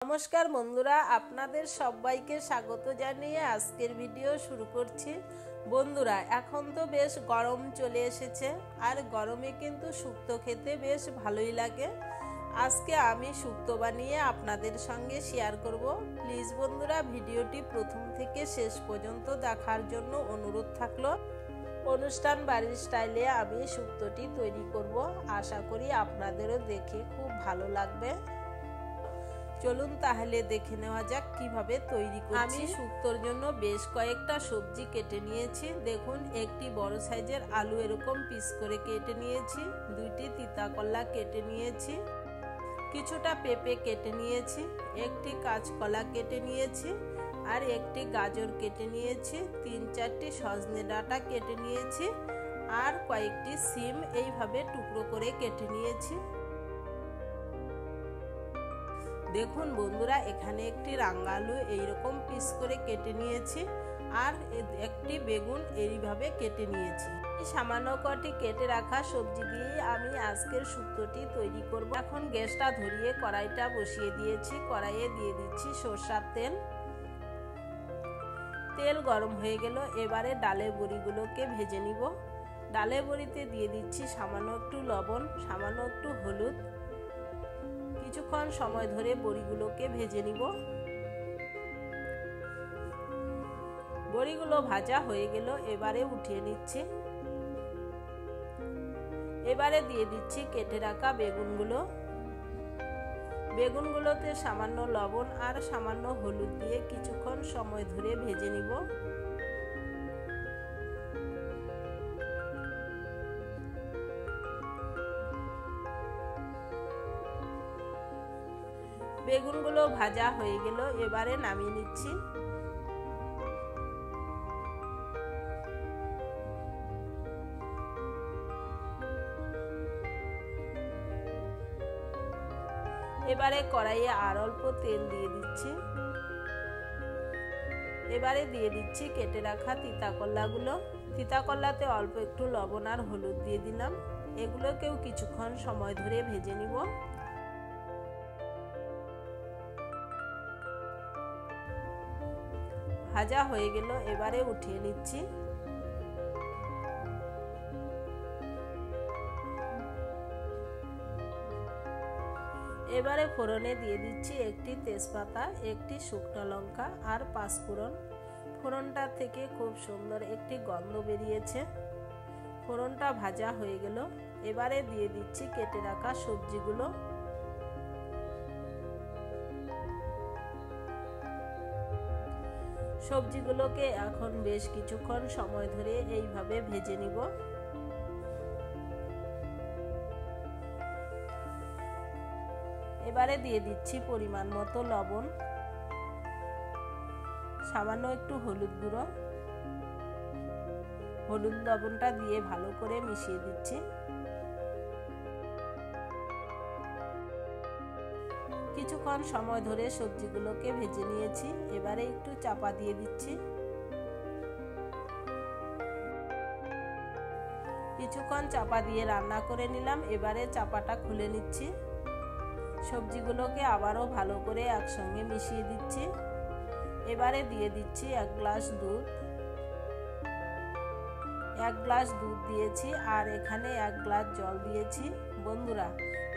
নমস্কার বন্ধুরা, আপনাদের সবাইকে স্বাগত জানিয়ে আজকের ভিডিও শুরু করছি। বন্ধুরা, এখন তো বেশ গরম চলে এসেছে, আর গরমে কিন্তু শুক্তো খেতে বেশ ভালোই লাগে। আজকে আমি শুক্তো বানিয়ে আপনাদের সঙ্গে শেয়ার করব। প্লিজ বন্ধুরা, ভিডিওটি প্রথম থেকে শেষ পর্যন্ত দেখার জন্য অনুরোধ থাকলো। অনুষ্ঠান বাড়ির স্টাইলে আমি শুক্তোটি তৈরি করব। আশা করি আপনাদেরও দেখে খুব ভালো লাগবে। চলুন তাহলে দেখে নেওয়া যাক কিভাবে তৈরি করছি। আমি শুক্তোর জন্য বেশ কয়েকটা সবজি কেটে নিয়েছি। দেখুন, একটি বড় সাইজের আলু এরকম পিস করে কেটে নিয়েছি, দুইটি তিতা কলা কেটে নিয়েছি, কিছুটা পেঁপে কেটে নিয়েছি, একটি কাঁচকলা কেটে নিয়েছি, আর একটি গাজর কেটে নিয়েছি, 3-4টি সজনে ডাঁটা কেটে নিয়েছি, আর কয়েকটি সিম এইভাবে টুকরো করে কেটে নিয়েছি। দেখুন বন্ধুরা, এখানে একটি রাঙা আলু এইরকম পিস করে কেটে নিয়েছি, আর একটি বেগুন এইভাবে কেটে নিয়েছি। সামান্য কটি কেটে রাখা সবজি দিয়ে আমি আজকের শুক্তোটি তৈরি করব। এখন গ্যাসটা ধরিয়ে কড়াইটা বসিয়ে দিয়েছি। কড়াইয়ে দিয়ে দিচ্ছি সরষের তেল। তেল গরম হয়ে গেল, এবারে ডালের বড়িগুলোকে ভেজে নিব। ডালের বড়িতে দিয়ে দিচ্ছি সামান্য একটু লবণ, সামান্য একটু হলুদ। কিছুক্ষণ সময় ধরে বড়িগুলোকে ভেজে নিব। বড়িগুলো ভাজা হয়ে গেল, এবারে উঠিয়ে নিচ্ছি। এবারে দিয়ে দিচ্ছি কেটে রাখা বেগুনগুলো। বেগুনগুলোতে সামান্য লবণ আর সামান্য হলুদ দিয়ে কিছুক্ষণ সময় ধরে ভেজে নিব। বেগুনগুলো ভাজা হয়ে গেল, এবারে নামিয়ে নিচ্ছি। এবারে কড়াইয়ে আর অল্প তেল দিয়ে দিচ্ছি। এবারে দিয়ে দিচ্ছি কেটে রাখা তিতা কলাগুলো। তিতা কলাতে অল্প একটু লবণ আর হলুদ দিয়ে দিলাম। এগুলোকেও কিছুক্ষণ সময় ধরে ভেজে নিব। ভাজা হয়ে গেল, এবারে উঠিয়ে নিচ্ছি। এবারে ফোড়নে দিয়ে দিচ্ছি একটি তেজপাতা, একটি শুকনো লঙ্কা আর পাঁচফোড়ন। ফোড়নটা থেকে খুব সুন্দর একটি গন্ধ বেরিয়েছে। ফোড়নটা ভাজা হয়ে গেল, এবারে দিয়ে দিচ্ছি কেটে রাখা সবজিগুলো। সবজিগুলোকে এখন বেশ কিছুক্ষণ সময় ধরে এইভাবে ভেজে নিব। এবারে দিয়ে দিচ্ছি পরিমাণ মতো লবণ, সামান্য একটু হলুদ গুঁড়ো। হলুদ লবণটা দিয়ে ভালো করে মিশিয়ে দিচ্ছি। কিছুক্ষণ সময় ধরে সবজিগুলোকে ভেজে নিয়েছি। এবারে একটু চাপা দিয়ে দিচ্ছি। কিছুক্ষণ চাপা দিয়ে রান্না করে নিলাম। এবারে চাপাটা খুলে নিচ্ছি। সবজিগুলোকে আবারও ভালো করে একসঙ্গে মিশিয়ে দিচ্ছি। এবারে দিয়ে দিচ্ছি 1 গ্লাস দুধ। 1 গ্লাস দুধ দিয়েছি, আর এখানে 1 গ্লাস জল দিয়েছি। বন্ধুরা,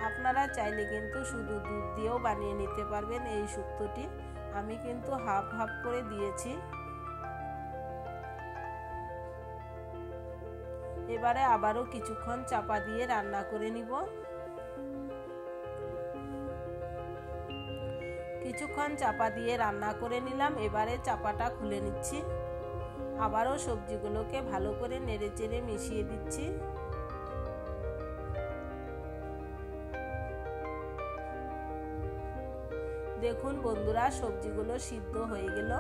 আপনারা চাইলে কিন্তু শুধু দুধ দিয়েও বানিয়ে নিতে পারবেন এই শুক্তোটি। আমি কিন্তু হাফ হাফ করে দিয়েছি। এবারে আবারও কিছুক্ষণ চাপা দিয়ে রান্না করে নিব। কিছুক্ষণ চাপা দিয়ে রান্না করে নিলাম। এবারে চাপাটা খুলে নিচ্ছি। আবারও সবজিগুলোকে ভালো করে নেড়েচেড়ে মিশিয়ে দিচ্ছি। দেখুন বন্ধুরা, সবজিগুলো সিদ্ধ হয়ে গেল।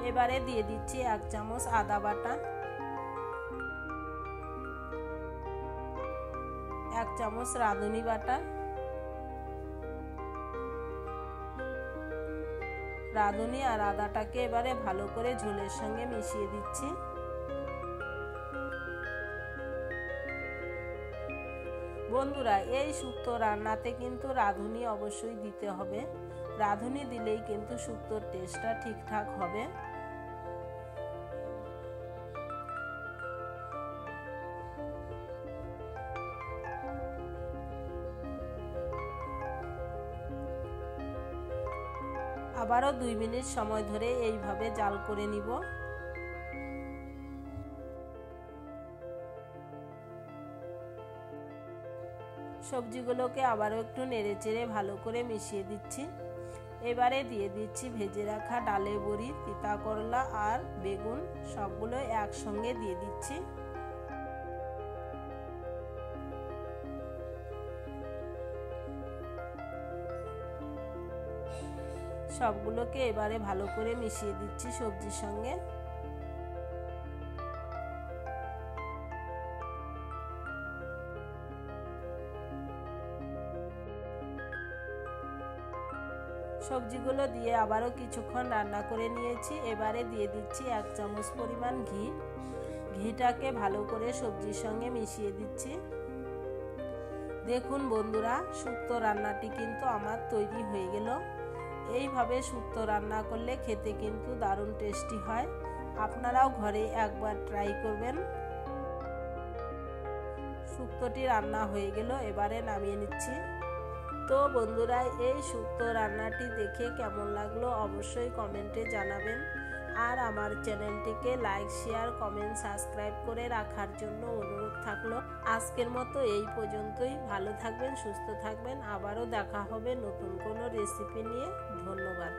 এবারে দিয়ে দিচ্ছি 1 চামচ আদা বাটা, 1 চামচ রাঁধুনি বাটা। রাঁধুনি আর আদাটাকে এবারে ভালো করে ঝোলের সঙ্গে মিশিয়ে দিচ্ছি। বন্ধুরা, এই শুক্তো রান্নাতে কিন্তু রাঁধুনি অবশ্যই দিতে হবে। রাঁধুনি দিলেই কিন্তু শুক্তোর টেস্টটা ঠিকঠাক হবে। আবারও 2 মিনিট সময় ধরে এইভাবে জাল করে নিব। সবজিগুলোকে আবারও একটু নেড়েচেড়ে ভালো করে মিশিয়ে দিচ্ছি। এবারে দিয়ে দিচ্ছি ভেজে রাখা ডালের বড়ি, তিতা করলা আর বেগুন, সবগুলো একসঙ্গে দিয়ে দিচ্ছি। সবগুলোকে এবারে ভালো করে মিশিয়ে দিচ্ছি সবজির সঙ্গে। সবজিগুলো দিয়ে আবারও কিছুক্ষণ রান্না করে নিয়েছি। এবারে দিয়ে দিচ্ছি 1 চামচ পরিমাণ ঘি। ঘিটাকে ভালো করে সবজির সঙ্গে মিশিয়ে দিচ্ছি। দেখুন বন্ধুরা, শুক্তো রান্নাটি কিন্তু আমার তৈরি হয়ে গেল। এইভাবে শুক্তো রান্না করলে খেতে কিন্তু দারুণ টেস্টি হয়। আপনারাও ঘরে একবার ট্রাই করবেন। শুক্তোটি রান্না হয়ে গেল, এবারে নামিয়ে নিচ্ছি। তো বন্ধুরা, এই শুক্তো রান্নাটি দেখে কেমন লাগলো অবশ্যই কমেন্টে জানাবেন। আর আমার চ্যানেলটিকে লাইক, শেয়ার, কমেন্ট, সাবস্ক্রাইব করে রাখার জন্য অনুরোধ থাকলো। আজকের মতো এই পর্যন্তই। ভালো থাকবেন, সুস্থ থাকবেন। আবারও দেখা হবে নতুন কোনো রেসিপি নিয়ে। ধন্যবাদ।